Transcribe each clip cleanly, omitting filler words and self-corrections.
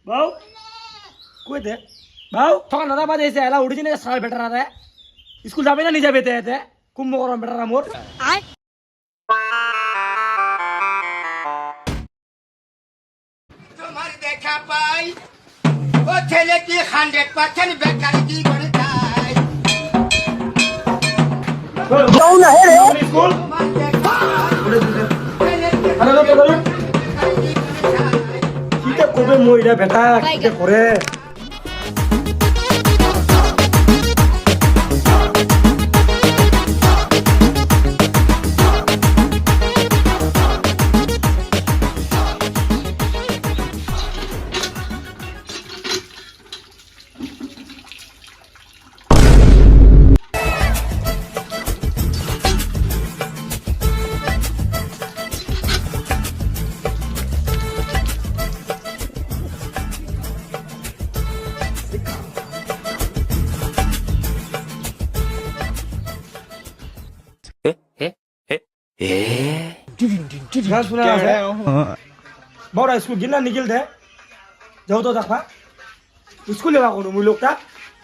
भाऊ कोई थे भाऊ थोड़ा नदा बाजे से आला उड़ी ने साल बेटर रहा है स्कूल जाबे ना नहीं जाबे थे कुंभ करम बेटर मोर তোমার দেখা পাই ও ছেলে কি 100% বেকার কি করে তাই जाओ ना है रे स्कूल আরে লোক বলো কিটা কবে মইরা বেটা কিটা করে गान सुना है बड़ा स्कूल गिना निकल थे जाओ तो देखा स्कूल लेवा कौन मुझे लोग था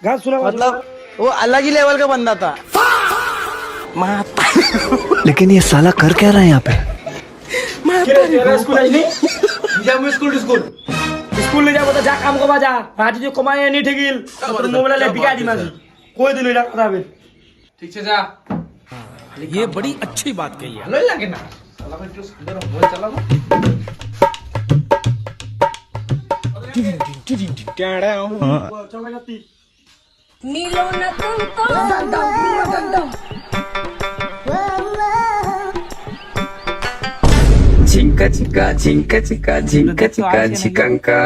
गान सुना मतलब वो अलग ही लेवल का बंदा था। लेकिन ये साला कर क्या रहा है यहाँ पे? स्कूल नहीं जाओ स्कूल स्कूल स्कूल ले जाओ तो जा काम को बाजा आज जो कमाए नहीं ठेगिल तो मोबाइल ले बिका दी माजी कोई दिन नहीं रखता है ठीक है जा ये बड़ी अच्छी बात कही है लो लगे ना साला भाई जो सुंदर मोबाइल चला ना मिलो न तुमको झिंका चिका झिंका चिका झिंका चिका झिकंका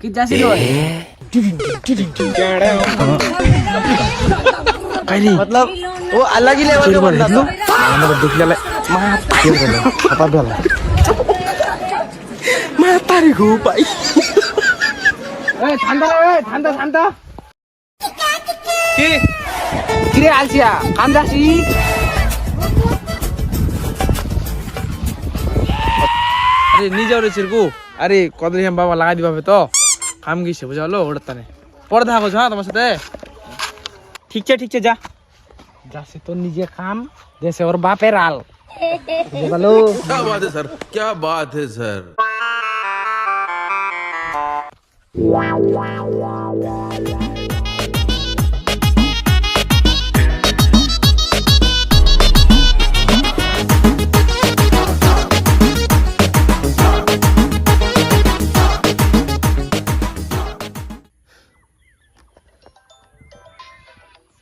कि जासी लो मतलब वो अलग ही लेवल का बंदा था। ঠান্ডা ঠান্ডা কি কিরে আলছিয়া কাম যাসি আরে নি যাও রে চিরকু আরে কদলি हम বাবা লাগাই দিবা তো কাম গিয়েছে বুঝালো ওটা তানে পরে দেখা করছ হ্যাঁ তোমার সাথে ठीक है जा যাসি তো নিজে কাম দেশে ওর বাপের আল বুঝালো क्या बात है सर क्या बात है सर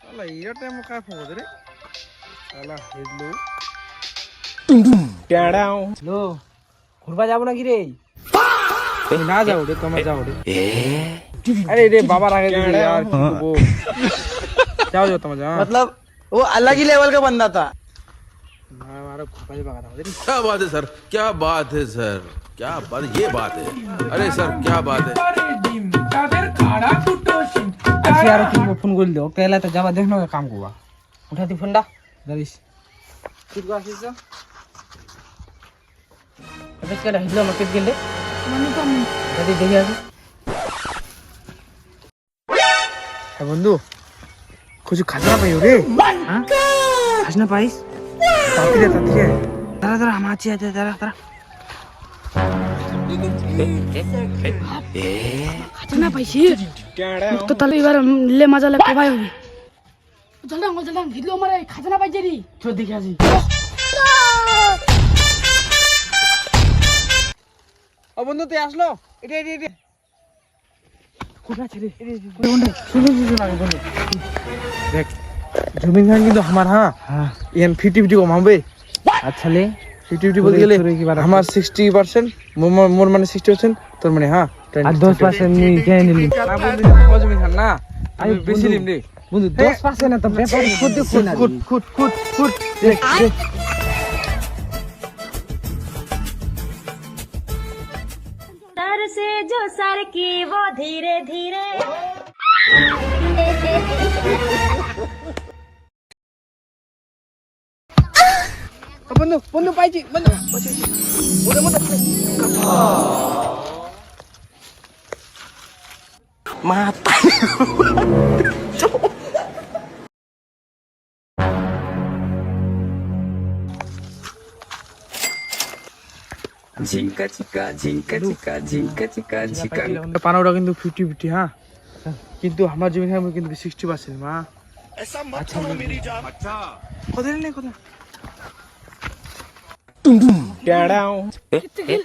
साला ये टाइम का फोन रे साला हेडलो लो ঘুরবা যাব নাকি রে না যাও রে তোমরা যাও রে अरे रे बाबा आगे यार वो जाओ जाओ तुम जाओ मतलब वो अलग ही लेवल का बंदा था। हमारा खुपा जी बगा था क्या बात है सर क्या बात है सर क्या बात ये बात है अरे सर क्या बात है अच्छा यार तुम फोन कर दो पहले तो जावा देखनो का काम हुआ उठा दी फंडा दरिस कित को आसीस अबे क्या हिजला मार्केट गेले मनी कम दादी देखि आसी ए बंधु कुछ खाना पाइयो रे हां खाना पाइस ताती रे जरा जरा हम आछी आते जरा जरा खाना पाइছি তো তাহলে এবার লে মজা লাগে ভাই হবে জলদাং ভিডিও মারে খাজনা পাইছে রে চল দেখি আসি ও বন্ধু তুই আসলো এটা এটা এটা কোথা ছেড়ে শুনো আগে বন্ধু দেখ জমিন খান কিন্তু আমার হ্যাঁ ইয়ান 50-50 কমাবে আচ্ছা লে 50-50 বলতে গেলে আমার 60% মোর মানে 60% তোর মানে হ্যাঁ আর 10% নি কেন নিলি না বন্ধু জমিন খান না আমি বেশি লিম রে বন্ধু 10% না তো ব্যাপার খুদ না খুদ দেখ सर से जो सर की वो धीरे धीरे বন্ধু বন্ধু পাইছি বন্ধু झिंका चिका झिंका चिका झिंका चिका झिकांका পানাটা কিন্তু 50-50 হ্যাঁ কিন্তু আমার জমি আমি কিন্তু 60% মা আচ্ছা কথা নেই কথা कितने किल